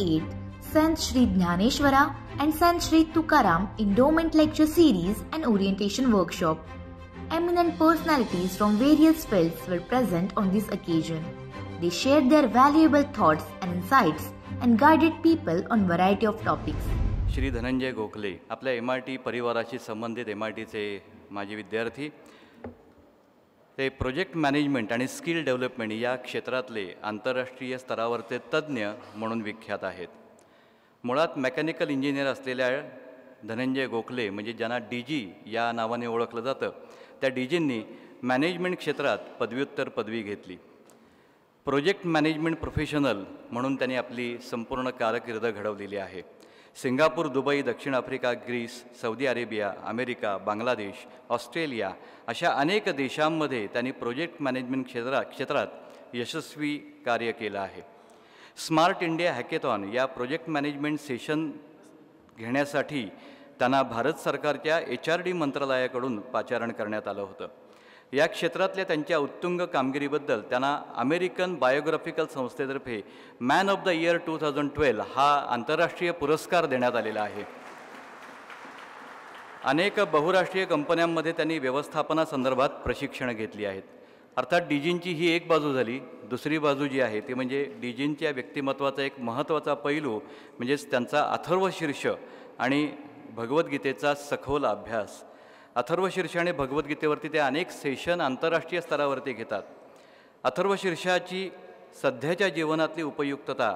8th, Sant Shri Dnyaneshwara and Sant Shri Tukaram Endowment Lecture Series and Orientation Workshop. Eminent personalities from various fields were present on this occasion. They shared their valuable thoughts and insights and guided people on variety of topics. Shri Dhananjay Gokhale आपल्या MIT परिवाराशी संबंधित MITचे माजी विद्यार्थी, ते project management आणि skill development या क्षेत्रातले आंतरराष्ट्रीय स्तरावरचे तज्ज्ञ म्हणून विख्यात आहेत. मुळात मेकॅनिकल इंजिनियर असलेल्या धनंजय गोखले म्हणजे ज्यांना DG या नावाने ओळखलं जातं, त्या DGंनी मॅनेजमेंट क्षेत्रात पदव्युत्तर पदवी घेतली. प्रोजेक्ट मॅनेजमेंट प्रोफेशनल म्हणून त्यांनी आपली संपूर्ण कारकीर्द घडवलेली आहे. सिंगापूर, दुबई, दक्षिण Africa, Greece, Saudi Arabia, America, Bangladesh, Australia अशा अनेक देशांमध्ये त्यांनी प्रोजेक्ट मॅनेजमेंट क्षेत्रात यशस्वी कार्य केलं आहे. स्मार्ट इंडिया हॅकेथॉन या प्रोजेक्ट मॅनेजमेंट सेशन घेण्यासाठी त्यांना भारत सरकारच्या HRD मंत्रालयाकडून पाचारण करण्यात आलं होतं. या क्षेत्रातल्या त्यांच्या उत्तुंग कामगिरीबद्दल त्यांना अमेरिकन बायोग्राफिकल संस्थेतर्फे मॅन ऑफ द इयर 2012 हा आंतरराष्ट्रीय पुरस्कार देण्यात आलेला आहे. अनेक बहुराष्ट्रीय कंपन्यांमध्ये त्यांनी व्यवस्थापनासंदर्भात प्रशिक्षण घेतली आहेत. अर्थात DGंची ही एक बाजू झाली. दुसरी बाजू जी आहे ती म्हणजे DGंच्या व्यक्तिमत्वाचा एक महत्त्वाचा पैलू म्हणजेच त्यांचा अथर्वशीर्ष आणि भगवद्गीतेचा सखोल अभ्यास. अथर्वशीर्ष आणि भगवद्गीतेवरती ते अनेक सेशन आंतरराष्ट्रीय स्तरावरती घेतात. अथर्वशीर्षाची सध्याच्या जीवनातली उपयुक्तता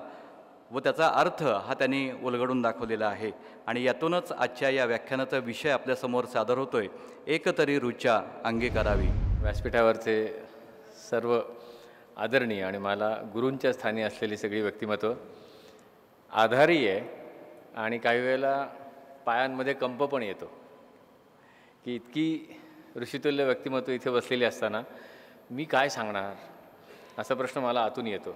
व त्याचा अर्थ हा त्यांनी उलगडून दाखवलेला आहे आणि यातूनच आजच्या या व्याख्यानाचा विषय आपल्यासमोर सादर होतोय, एक तरी रुचा अंगी करावी. व्यासपीठावरचे सर्व आदरणीय आणि मला गुरूंच्या स्थानी असलेली सगळी व्यक्तिमत्व आधारी आहे आणि काही वेळेला पायांमध्ये कंप पण येतो की इतकी ऋषितुल्य व्यक्तिमत्व इथे बसलेली असताना मी काय सांगणार असा प्रश्न मला आतून येतो.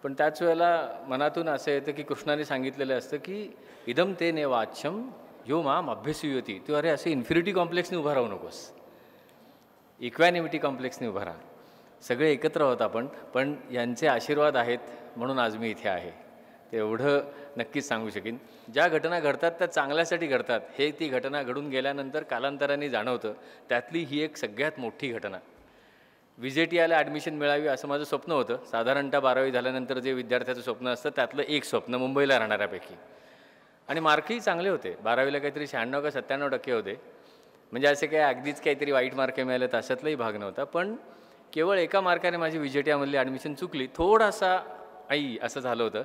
पण त्याच वेळेला मनातून असं येतं की कृष्णाने सांगितलेलं असतं की इदम ते ने वाच्यम यो माम अभ्यसूयती. तू अरे असे इन्फिनिटी कॉम्प्लेक्सने उभा राहू नकोस, इक्वॅनिमिटी कॉम्प्लेक्सने उभा राहा. सगळे एकत्र आहोत आपण, पण यांचे आशीर्वाद आहेत म्हणून आज मी इथे आहे. ते एवढं नक्कीच सांगू शकेन. ज्या घटना घडतात त्या चांगल्यासाठी घडतात हे ती घटना घडून गेल्यानंतर कालांतराने जाणवतं. त्यातली ही एक सगळ्यात मोठी घटना. VJTIला ॲडमिशन मिळावी असं माझं स्वप्न होतं. साधारणतः 12वी झाल्यानंतर जे विद्यार्थ्याचं स्वप्न असतं त्यातलं एक स्वप्न मुंबईला राहणाऱ्यापैकी. आणि मार्कही चांगले होते. 12वीला काहीतरी 96 का 97% होते. म्हणजे असे काही अगदीच काहीतरी वाईट मार्क मिळाले अशातलाही भाग नव्हता. पण केवळ एका मार्काने माझी VJTIमधली ॲडमिशन चुकली. थोडासा आई असं झालं होतं.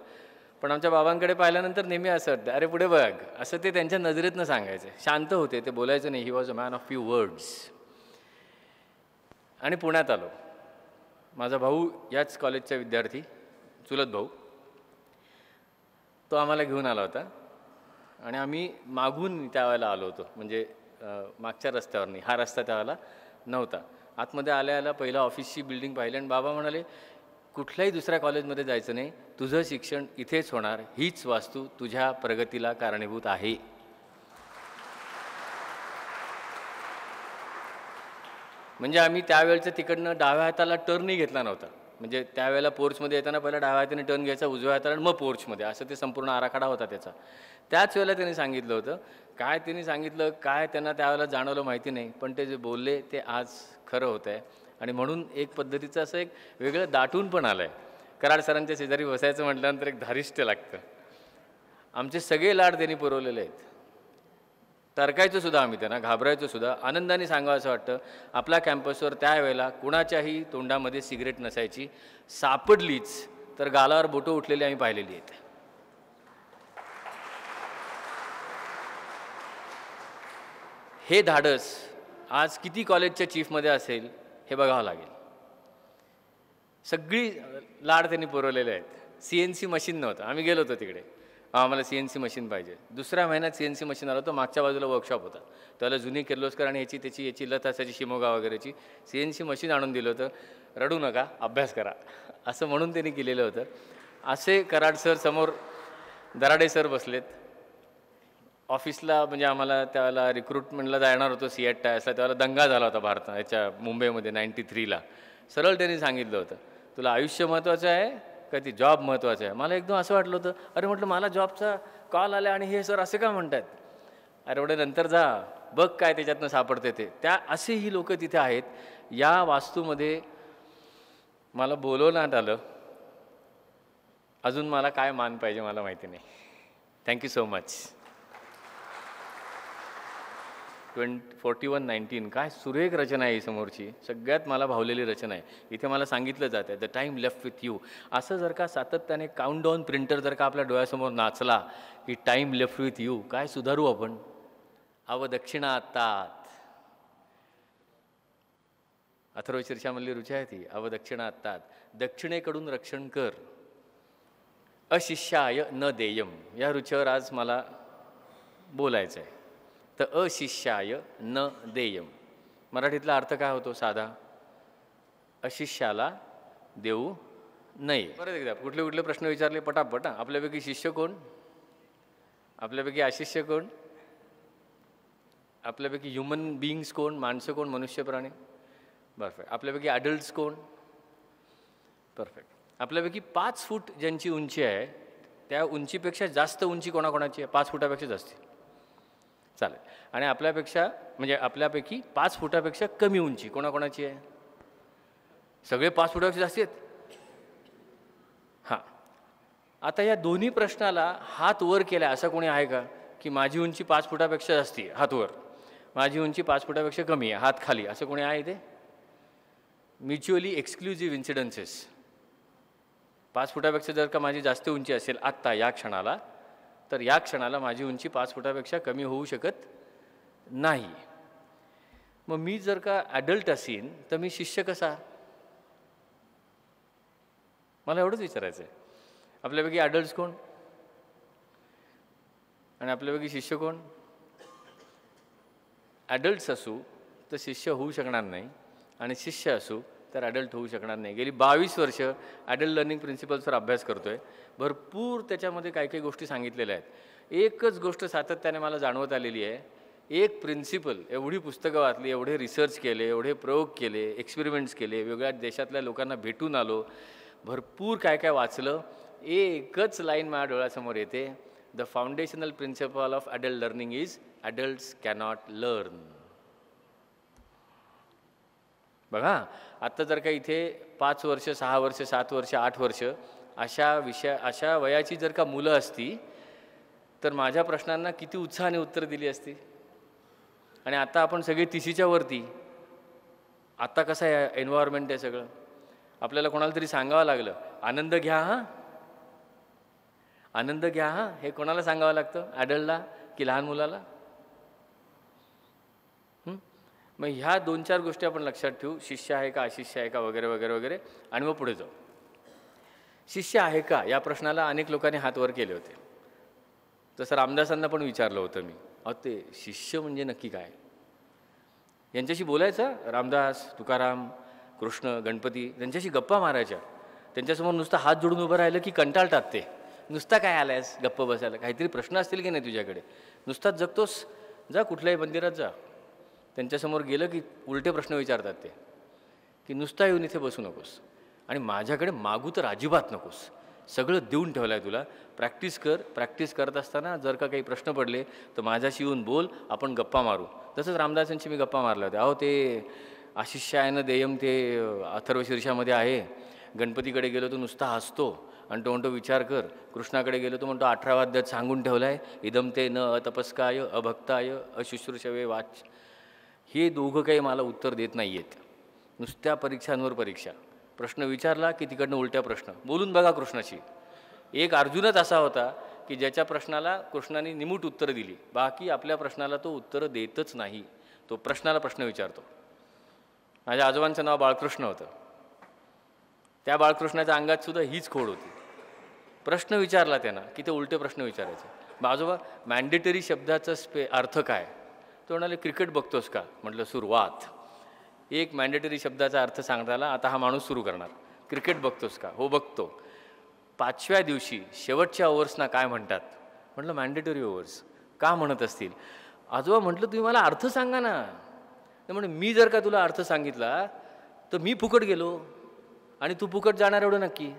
पण आमच्या बाबांकडे पाहिल्यानंतर नेहमी असं वाटतं, अरे पुढे बघ, असं ते त्यांच्या नजरेतनं सांगायचे. शांत होते, ते बोलायचं नाही. He was a man of few words. आणि पुण्यात आलो. माझा भाऊ याच कॉलेजचा विद्यार्थी, चुलत भाऊ, तो आम्हाला घेऊन आला होता आणि आम्ही मागून त्यावेळेला आलो होतो. म्हणजे मागच्या रस्त्यावर नाही, हा रस्ता त्यावेळेला नव्हता. आतमध्ये आल्या पहिलं ऑफिसची बिल्डिंग पाहिली आणि बाबा म्हणाले, कुठल्याही दुसऱ्या कॉलेजमध्ये जायचं नाही, तुझं शिक्षण इथेच होणार, हीच वास्तू तुझ्या प्रगतीला कारणीभूत आहे. म्हणजे आम्ही त्यावेळेचं तिकडनं डाव्या हाताला टर्नही घेतला नव्हता. म्हणजे त्यावेळेला पोर्चमध्ये येताना पहिला डाव्या हाताने टर्न घ्यायचा, उजव्या हाताला मग पोर्चमध्ये, असं ते संपूर्ण आराखडा होता त्याचा. त्याच वेळेला त्यांनी सांगितलं होतं. काय त्यांनी सांगितलं, काय त्यांना त्यावेळेला जाणवलं माहिती नाही, पण ते जे बोलले ते आज खरं होतं आहे. आणि म्हणून एक पद्धतीचं असं एक वेगळं दाटून पण आलं आहे. कराड सरांच्या शेजारी बसायचं म्हटल्यानंतर एक धारिष्ट्य लागतं. आमचे सगळे लाड त्यांनी पुरवलेले आहेत. टरकायचं सुद्धा आम्ही त्यांना, घाबरायचो सुद्धा. आनंदाने सांगावं असं वाटतं, आपल्या कॅम्पसवर त्यावेळेला कुणाच्याही तोंडामध्ये सिगरेट नसायची. सापडलीच तर गालावर बोटं उठलेली आम्ही पाहिलेली आहेत. हे धाडस आज किती कॉलेजच्या चीफमध्ये असेल हे बघावं लागेल. सगळी लाड त्यांनी पुरवलेले आहेत. CNC मशीन नव्हतं, आम्ही गेलो होतो तिकडे, आम्हाला CNC मशीन पाहिजे. दुसऱ्या महिन्यात CNC मशीन आलं होतं. मागच्या बाजूला वर्कशॉप होता, त्याला जुनी किर्लोस्कर आणि याची लत असायची शिमोगा वगैरेची. CNC मशीन आणून दिलं होतं. रडू नका, अभ्यास करा असं म्हणून त्यांनी केलेलं होतं. असे कराड सर समोर दराडे सर बसलेत. ऑफिसला म्हणजे आम्हाला त्यावेळेला रिक्रुटमेंटला जाणार होतो CET टायसला. त्यावेळेला दंगा झाला होता याच्या मुंबईमध्ये 93ला. सरळ त्यांनी सांगितलं होतं, तुला आयुष्य महत्त्वाचं आहे काय ती जॉब महत्त्वाचा आहे. मला एकदम असं वाटलं होतं, अरे म्हटलं मला जॉबचा कॉल आला आणि हे सर असे का म्हणतात. अरे एवढे नंतर जा बघ काय त्याच्यातनं सापडते ते. त्या असेही लोक तिथे आहेत. या वास्तूमध्ये मला बोलवण्यात आलं. अजून मला काय मान पाहिजे मला माहिती नाही. Thank you so much. 4119 काय सुरेख रचना आहे ही समोरची. सगळ्यात मला भावलेली रचना आहे. इथे मला सांगितलं जातं the time left with you. असं जर का सातत्याने काउंटडाऊन प्रिंटर जर का आपल्या डोळ्यासमोर नाचला की टाईम लेफ्ट विथ यू, काय सुधारू आपण. अवदक्षिणातात अथर्वशीर्षामधली ऋचा आहे ती. अवदक्षिणातात दक्षिणेकडून रक्षण कर. अशिष्याय न देयम या ऋचेवर आज मला बोलायचं आहे. तर अशिष्याय न देयम मराठीतला अर्थ काय होतो साधा. अशिष्याला देऊ नये. परत एकदा कुठले कुठले प्रश्न विचारले पटापट. आपल्यापैकी शिष्य कोण, आपल्यापैकी अशिष्य कोण, आपल्यापैकी ह्युमन बिईंग्स कोण, माणसं कोण, मनुष्य प्राणी. परफेक्ट. आपल्यापैकी ॲडल्ट्स कोण. परफेक्ट. आपल्यापैकी 5 फूट ज्यांची उंची आहे त्या उंचीपेक्षा जास्त उंची कोणाकोणाची आहे. 5 फुटापेक्षा जास्ती चालेल. आणि आपल्यापेक्षा म्हणजे आपल्यापैकी 5 फुटापेक्षा कमी उंची कोणाकोणाची आहे. सगळे 5 फुटापेक्षा जास्ती आहेत. हां. आता या दोन्ही प्रश्नाला हात वर केला असं कोणी आहे का की माझी उंची 5 फुटापेक्षा जास्ती आहे हात वर, माझी उंची 5 फुटापेक्षा कमी आहे हात खाली, असं कोणी आहे इथे. Mutually exclusive इन्सिडन्सेस. 5 फुटापेक्षा जर का माझी जास्त उंची असेल आत्ता या क्षणाला, तर या क्षणाला माझी उंची 5 फुटापेक्षा कमी होऊ शकत नाही. मग मी जर का ॲडल्ट असेन तर मी शिष्य कसा. मला एवढंच विचारायचं आहे. आपल्यापैकी ॲडल्ट्स कोण आणि आपल्यापैकी शिष्य कोण. ॲडल्ट्स असू तर शिष्य होऊ शकणार नाही आणि शिष्य असू तर ॲडल्ट होऊ शकणार नाही. गेली 22 वर्ष ॲडल्ट लर्निंग प्रिन्सिपल्सवर अभ्यास करतो आहे. भरपूर त्याच्यामध्ये काही काही गोष्टी सांगितलेल्या आहेत. एकच गोष्ट सातत्याने मला जाणवत आलेली आहे. एक प्रिन्सिपल, एवढी पुस्तकं वाचली, एवढे रिसर्च केले, एवढे प्रयोग केले, एक्सपेरिमेंट्स केले, वेगळ्या देशातल्या लोकांना भेटून आलो, भरपूर काय काय वाचलं. एकच लाईन माझ्या डोळ्यासमोर येते. The foundational principle of adult learning is adults cannot learn. बघा आत्ता जर का इथे 5 वर्ष 6 वर्ष 7 वर्ष 8 वर्ष अशा वयाची जर का मुलं असती तर माझ्या प्रश्नांना किती उत्साहाने उत्तर दिली असती. आणि आता आपण सगळे 30च्या वरती. आता कसं आहे एन्व्हायरमेंट आहे सगळं. आपल्याला कोणाला तरी सांगावं लागलं आनंद घ्या हां, आनंद घ्या हां, हे कोणाला सांगावं लागतं, ॲडल्टला की लहान मुलाला. मग ह्या 2-4 गोष्टी आपण लक्षात ठेवू. शिष्य आहे का, अशिष्य आहे का, वगैरे वगैरे वगैरे. आणि मग पुढे जाऊ. शिष्य आहे का या प्रश्नाला अनेक लोकांनी हात वर केले होते. तसं रामदासांना पण विचारलं होतं मी, अहो ते शिष्य म्हणजे नक्की काय. यांच्याशी बोलायचं. रामदास, तुकाराम, कृष्ण, गणपती त्यांच्याशी गप्पा मारायच्या. त्यांच्यासमोर नुसतं हात जोडून उभं राहिलं की कंटाळतात ते. नुसता काय आलायस गप्प बसायला, काहीतरी प्रश्न असतील की नाही तुझ्याकडे, नुसताच जगतोस, जा कुठल्याही मंदिरात जा. त्यांच्यासमोर गेलं की उलटे प्रश्न विचारतात ते की नुसता येऊन इथे बसू नकोस आणि माझ्याकडे मागू तर अजिबात नकोस, सगळं देऊन ठेवलं आहे तुला, प्रॅक्टिस कर. प्रॅक्टिस करत असताना जर का काही प्रश्न पडले तर माझ्याशी येऊन बोल, आपण गप्पा मारू. तसंच रामदासांची मी गप्पा मारल्या होत्या. अहो ते आशिष्यायन देयम ते अथर्वशीर्षामध्ये आहे. गणपतीकडे गेलो तो नुसता हसतो आणि तो म्हणतो विचार कर. कृष्णाकडे गेलो तो म्हणतो 18व्या अध्यायात सांगून ठेवला आहे इदम ते न अतपस्काय अभक्ताय अशुश्रूषवे वाच. हे दोघं काही मला उत्तर देत नाही आहेत. नुसत्या परीक्षांवर परीक्षा. प्रश्न विचारला की तिकडनं उलट्या प्रश्न. बोलून बघा कृष्णाशी. एक अर्जुनच असा होता की ज्याच्या प्रश्नाला कृष्णाने निमूट उत्तर दिली, बाकी आपल्या प्रश्नाला तो उत्तर देतच नाही. तो प्रश्नाला प्रश्न विचारतो. माझ्या आजोबांचं नाव बाळकृष्ण होतं. त्या बाळकृष्णाच्या अंगात सुद्धा हीच खोड होती. प्रश्न विचारला त्यांना की ते उलटे प्रश्न विचारायचे. आजोबा मॅन्डेटरी शब्दाचा अर्थ काय. तो म्हणाले क्रिकेट बघतोस का. म्हटलं सुरुवात. एक मॅन्डेटरी शब्दाचा अर्थ सांगताना आता हा माणूस सुरू करणार. क्रिकेट बघतोस का. हो बघतो. 5व्या दिवशी शेवटच्या ओव्हर्सना काय म्हणतात. म्हटलं मॅन्डेटरी ओव्हर्स. का म्हणत असतील. आजोबा म्हटलं तुम्ही मला अर्थ सांगा ना. म्हणजे मी जर का तुला अर्थ सांगितला तर मी फुकट गेलो आणि तू फुकट जाणार एवढं नक्की.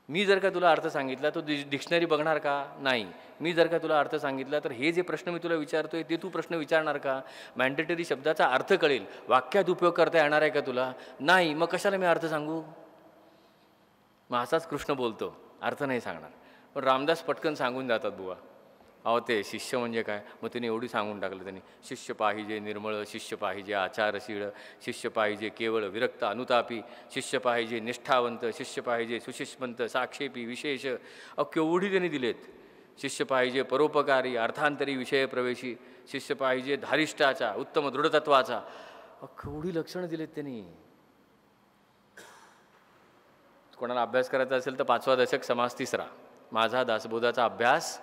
मी जर का तुला अर्थ सांगितला तो डिक्शनरी बघणार का? नाही. मी जर का तुला अर्थ सांगितला तर हे जे प्रश्न मी तुला विचारतोय ते तू प्रश्न विचारणार का? मॅन्डेटरी शब्दाचा अर्थ कळेल, वाक्यात उपयोग करता येणार आहे का तुला? नाही. मग कशाला मी अर्थ सांगू? मग असाच कृष्ण बोलतो, अर्थ नाही सांगणार. पण रामदास पटकन सांगून जातात बुवा. अहो ते शिष्य म्हणजे काय? मग त्यांनी एवढी सांगून टाकलं त्यांनी. शिष्य पाहिजे निर्मळ, शिष्य पाहिजे आचारशीळ, शिष्य पाहिजे केवळ विरक्त अनुतापी, शिष्य पाहिजे निष्ठावंत, शिष्य पाहिजे सुशिष्मंत साक्षेपी विशेष. अहो केवढी त्यांनी दिलेत. शिष्य पाहिजे परोपकारी अर्थांतरी विषय प्रवेशी, शिष्य पाहिजे धारिष्ठाचा उत्तम दृढतत्वाचा. अहो केवढी लक्षणं दिलेत त्यांनी. कोणाला अभ्यास करायचा असेल तर 5वा दशक समास 3रा. माझा दासबोधाचा अभ्यास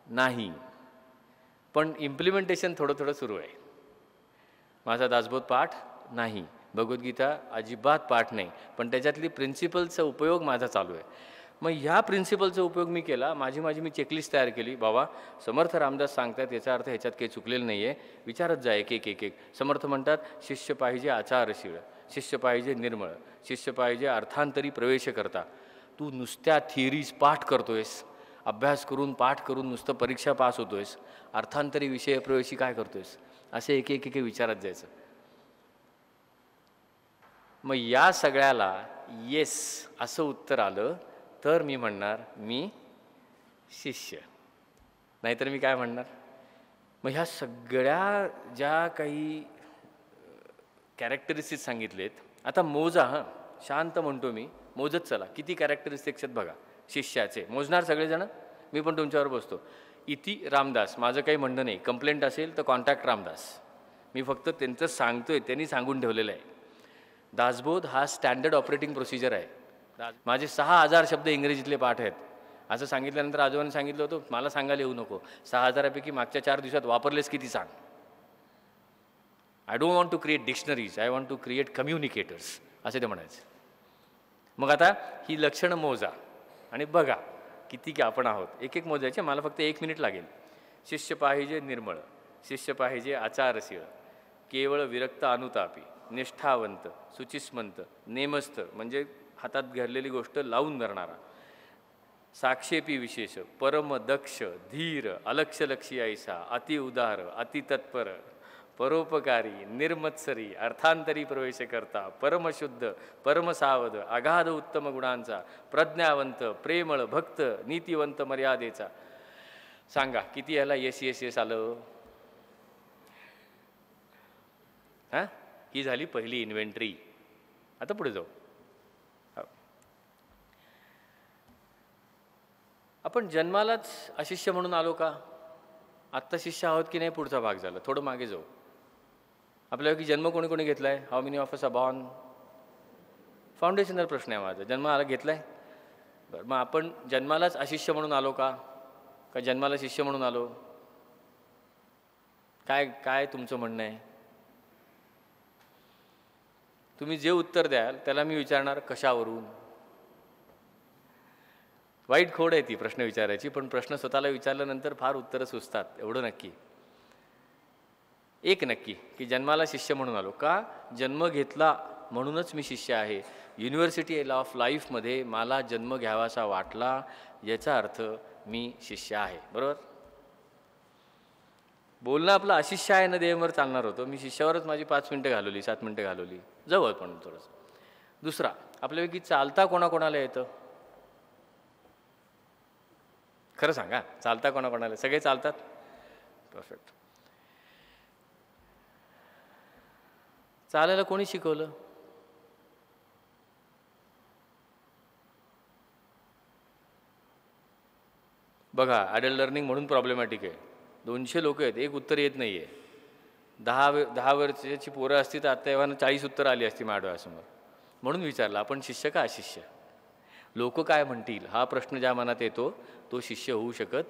नाही, पण इम्प्लिमेंटेशन थोडं थोडं सुरू आहे. माझा दासबोध पाठ नाही, भगवद्गीता अजिबात पाठ नाही, पण त्याच्यातली प्रिन्सिपलचा उपयोग माझा चालू आहे. मग ह्या प्रिन्सिपलचा उपयोग मी केला. मी चेकलिस्ट तयार केली. बाबा समर्थ रामदास सांगतात याचा अर्थ ह्याच्यात काही चुकलेलं नाही आहे, विचारत जा एक एक एक एक. समर्थ म्हणतात शिष्य पाहिजे आचारशीळ, शिष्य पाहिजे निर्मळ, शिष्य पाहिजे अर्थांतरी प्रवेश करता. तू नुसत्या थिअरीज पाठ करतोयस, अभ्यास करून पाठ करून नुसतं परीक्षा पास होतोयस, अर्थांतरी विषय प्रवेशी काय करतोयस, असे एक एक एक विचारत जायचं. मग या सगळ्याला येस असं उत्तर आलं तर मी म्हणणार मी शिष्य, नाहीतर मी काय म्हणणार? मग ह्या सगळ्या ज्या काही कॅरेक्टरिस्टिक्स सांगितलेत, आता मोजा. हां शांत म्हणतो मी, मोजत चला. किती कॅरेक्टरिस्टिक्स आहेत बघा शिष्याचे, मोजणार सगळेजण. मी पण तुमच्यावर बसतो. इति रामदास, माझं काही म्हणणं नाही. कंप्लेंट असेल तर कॉन्टॅक्ट रामदास. मी फक्त त्यांचं सांगतोय, त्यांनी सांगून ठेवलेलं आहे. दासबोध हा स्टँडर्ड ऑपरेटिंग प्रोसिजर आहे. माझे 6000 शब्द इंग्रजीतले पाठ आहेत. असं सांगितल्यानंतर आजोबांनी सांगितलं होतं मला सांगायला येऊ नको, 6000पैकी मागच्या 4 दिवसात वापरलेस किती सांग. I don't want to create dictionaries, I want to create communicators, असे ते म्हणायचे. मग आता ही लक्षणं मोजा आणि बघा किती की आपण आहोत. एक एक मोजायचे, मला फक्त 1 मिनिट लागेल. शिष्य पाहिजे निर्मळ, शिष्य पाहिजे आचारशीळ, केवळ विरक्त अनुतापी, निष्ठावंत, सुचिस्मंत, नेमस्थ म्हणजे हातात घडलेली गोष्ट लावून धरणारा, साक्षेपी विशेष, परम दक्ष, धीर, अलक्ष्यलक्षी ऐसा, अति उदार, अति तत्पर, परोपकारी, निर्मत्सरी, अर्थांतरी प्रवेश करता, परमशुद्ध, परमसावध, अगाध उत्तम गुणांचा, प्रज्ञावंत, प्रेमळ, भक्त, नीतिवंत, मर्यादेचा. सांगा किती ह्याला येस येस येस आलं? हां ही झाली पहिली इन्व्हेंटरी. आता पुढे जाऊ. आपण जन्मालाच अशिष्य म्हणून आलो का? आत्ता शिष्य आहोत की नाही पुढचा भाग झाला. थोडं मागे जाऊ. आपल्यापैकी जन्म कोणी कोणी घेतला आहे? How many of us are born? Foundational प्रश्न आहे माझा. जन्म आला घेतला आहे? बरं, मग आपण जन्मालाच अशिष्य म्हणून आलो का जन्माला शिष्य म्हणून आलो? काय काय तुमचं म्हणणं आहे? तुम्ही जे उत्तर द्याल त्याला मी विचारणार कशावरून. वाईट खोड आहे ती प्रश्न विचारायची, पण प्रश्न स्वतःला विचारल्यानंतर फार उत्तरं सुचतात. एवढं नक्की, एक नक्की की जन्माला शिष्य म्हणून आलो का? जन्म घेतला म्हणूनच मी शिष्य आहे. युनिव्हर्सिटी ऑफ लाईफमध्ये मला जन्म घ्यावासा वाटला, याचा अर्थ मी शिष्य आहे. बरोबर? बोलणं आपलं अशिष्य आहे ना देवावर चालणार होतं. मी शिष्यावरच माझी 5 मिनटं घालवली, 7 मिनटं घालवली. जवळ पण थोडंसं. दुसरा, आपल्यापैकी चालता कोणाकोणाला येतं? खरं सांगा, चालता कोणाकोणाला? सगळे चालतात? परफेक्ट. चालायला कोणी शिकवलं? बघा, ॲडल्ट लर्निंग म्हणून प्रॉब्लेमॅटिक आहे. 200 लोक आहेत, एक उत्तर येत नाही आहे. 10 वर्षाची पोरं असती तर आत्ता एव्हाना 40 उत्तरं आली असती माझ्या डोळ्यासमोर. म्हणून विचारलं आपण शिष्य का अशिष्य? लोक काय म्हणतील हा प्रश्न ज्या मनात येतो तो शिष्य होऊ शकत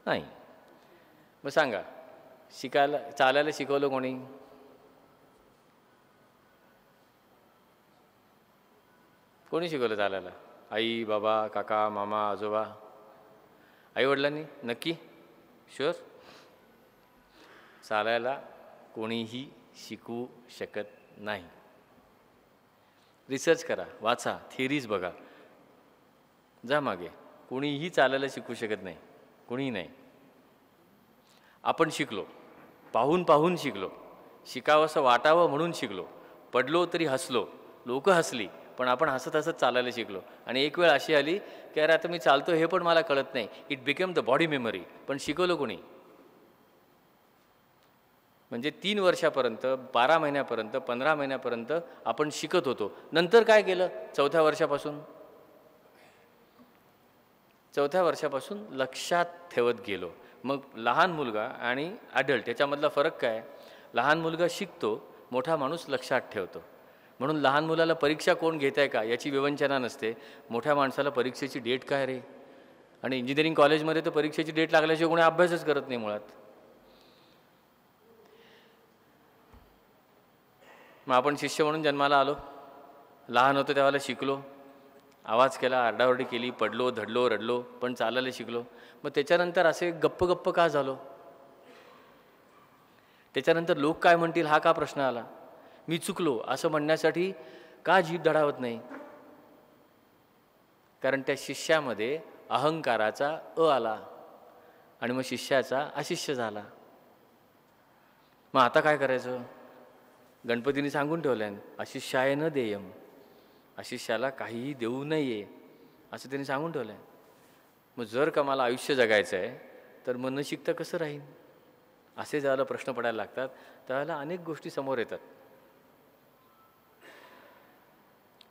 नाही. मग सांगा, चालायला शिकवलं कोणी? कोणी शिकवलं चालायला? आई, बाबा, काका, मामा, आजोबा, आईवडिलांनी? नक्की? शुअर? चालायला कोणीही शिकवू शकत नाही. रिसर्च करा, वाचा, थिअरीज बघा. जा मागे. कोणीही चालायला शिकू शकत नाही, कोणीही नाही. आपण शिकलो, पाहून पाहून शिकलो, शिकावंसं वाटावं म्हणून शिकलो, पडलो तरी हसलो, लोक हसली, पण आपण हसत हसत चालायला शिकलो. आणि एक वेळ अशी आली की अरे आता मी चालतो हे पण मला कळत नाही. It became the body memory. पण शिकवलं कोणी? म्हणजे 3 वर्षापर्यंत, 12 महिन्यापर्यंत, 15 महिन्यापर्यंत आपण शिकत होतो. नंतर काय केलं? चौथ्या वर्षापासून लक्षात ठेवत गेलो. मग लहान मुलगा आणि ॲडल्ट याच्यामधला फरक काय? लहान मुलगा शिकतो, मोठा माणूस लक्षात ठेवतो. म्हणून लहान मुलाला परीक्षा कोण घेत आहे का याची विवंचना नसते. मोठ्या माणसाला परीक्षेची डेट काय रे? आणि इंजिनिअरिंग कॉलेजमध्ये तर परीक्षेची डेट लागल्याशिवाय कोणी अभ्यासच करत नाही मुळात. मग आपण शिष्य म्हणून जन्माला आलो, लहान होतो त्यावेळेला शिकलो, आवाज केला, आरडाओरडी केली, पडलो, धडलो, रडलो, पण चालायला शिकलो. मग त्याच्यानंतर असे गप्प का झालो? त्याच्यानंतर लोक काय म्हणतील हा का प्रश्न आला? मी चुकलो असं म्हणण्यासाठी का जीभ धडावत नाही? कारण त्या शिष्यामध्ये अहंकाराचा आला आणि मग शिष्याचा अशिष्य झाला. मग आता काय करायचं? गणपतीने सांगून ठेवलं, अशिष्याय न देयम, अशिष्याला काहीही देऊ नये असं त्यांनी सांगून ठेवलं आहे. मग जर का मला आयुष्य जगायचं आहे तर मग न शिकता कसं राहीन? असे ज्यावेळेला प्रश्न पडायला लागतात त्यावेळेला अनेक गोष्टी समोर येतात.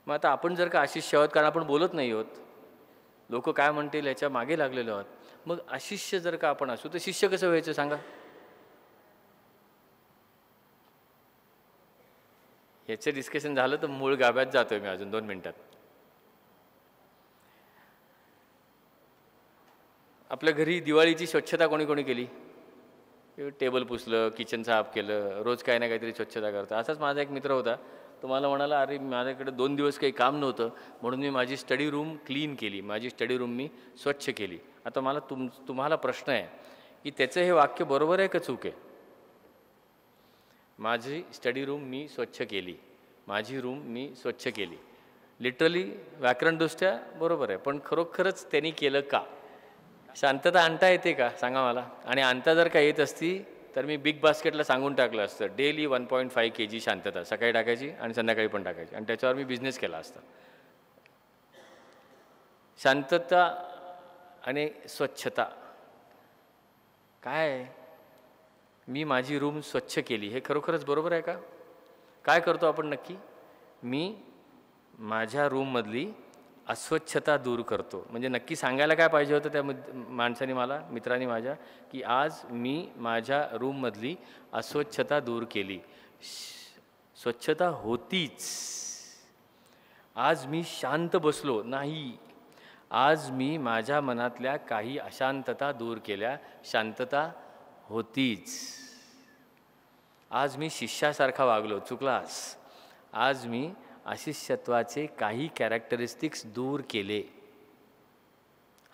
मग आता आपण जर का अशिष्य आहोत, कारण आपण बोलत नाही आहोत, लोक काय म्हणतील याच्या मागे लागलेलो आहोत, मग अशिष्य जर का आपण असू तर शिष्य कसं व्हायचं सांगा? याचं डिस्कशन झालं तर मूळ गाभ्यात जातोय मी अजून 2 मिनिटात. आपल्या घरी दिवाळीची स्वच्छता कोणी कोणी केली? टेबल पुसलं, किचन साफ केलं, रोज काही ना काहीतरी स्वच्छता करतं. असाच माझा एक मित्र होता, तो मला म्हणाला अरे माझ्याकडे 2 दिवस काही काम नव्हतं म्हणून मी माझी स्टडी रूम क्लीन केली, माझी स्टडी रूम मी स्वच्छ केली. आता मला तुम्हाला प्रश्न आहे की त्याचं हे वाक्य बरोबर आहे का चूक आहे? माझी स्टडी रूम मी स्वच्छ केली, माझी रूम मी स्वच्छ केली, लिटरली व्याकरणदृष्ट्या बरोबर आहे, पण खरोखरच त्यांनी केलं का? शांतता आणता येते का सांगा मला? आणि आणता जर का येत असती तर मी बिग बास्केटला सांगून टाकलं असतं डेली 1.5 kg शांतता सकाळी टाकायची आणि संध्याकाळी पण टाकायची, आणि त्याच्यावर मी बिझनेस केला असता. शांतता आणि स्वच्छता काय? मी माझी रूम स्वच्छ केली हे खरोखरच बरोबर आहे का? काय करतो आपण नक्की? मी माझ्या रूममधली अस्वच्छता दूर करतो. म्हणजे नक्की सांगायला काय पाहिजे होतं त्या माणसाने मला, मित्राने माझ्या, की आज मी माझ्या रूममधली अस्वच्छता दूर केली. स्वच्छता होतीच. आज मी शांत बसलो नाही, आज मी माझ्या मनातल्या काही अशांतता दूर केल्या, शांतता होतीच. आज मी शिष्यासारखा वागलो, चुकलास. आज मी अशिष्यत्वाचे काही कॅरेक्टरिस्टिक्स दूर केले.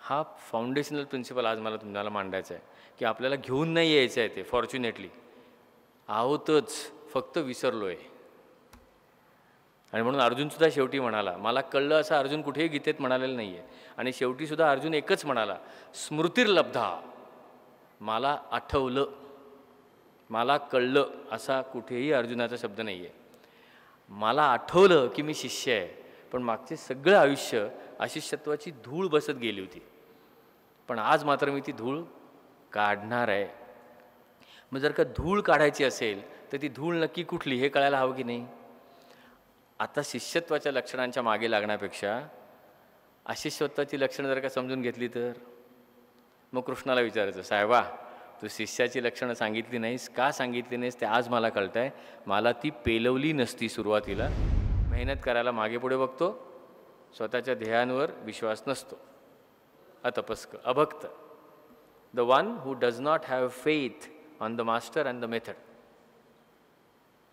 हा फाउंडेशनल प्रिन्सिपल आज मला तुम्हाला मांडायचा आहे की आपल्याला घेऊन नाही यायचं आहे ते. फॉर्च्युनेटली आहोतच, फक्त विसरलो आहे. आणि म्हणून अर्जुनसुद्धा शेवटी म्हणाला, मला कळलं असं अर्जुन कुठेही गीतेत म्हणालेलं नाही आहे. आणि शेवटीसुद्धा अर्जुन एकच म्हणाला, स्मृतिर्लब्धा, मला आठवलं, मला कळलं असा कुठेही अर्जुनाचा शब्द नाही आहे. मला आठवलं की मी शिष्य आहे, पण मागचे सगळं आयुष्य अशिष्यत्वाची धूळ बसत गेली होती. पण आज मात्र मी ती धूळ काढणार आहे. मग जर का धूळ काढायची असेल तर ती धूळ नक्की कुठली हे कळायला हवं की नाही? आता शिष्यत्वाच्या लक्षणांच्या मागे लागण्यापेक्षा अशिष्यत्वाची लक्षणं जर का समजून घेतली तर मग कृष्णाला विचारायचं, साहेबा तू शिष्याची लक्षणं सांगितली नाहीस, का सांगितली नाहीस ते आज मला कळतं आहे. मला ती पेलवली नसती सुरुवातीला. मेहनत करायला मागे पुढे बघतो, स्वतःच्या ध्येयांवर विश्वास नसतो. अतपस्क, अभक्त, the one who does not have faith on the master and the method.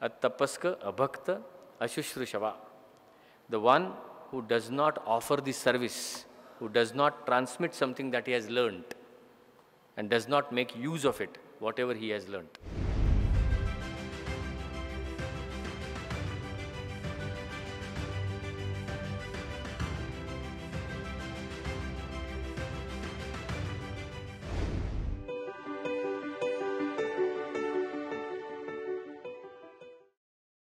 अतपस्क, अभक्त, अशुश्रूषवा, the one who does not offer this service, who does not transmit something that he has learned and does not make use of it, whatever he has learnt.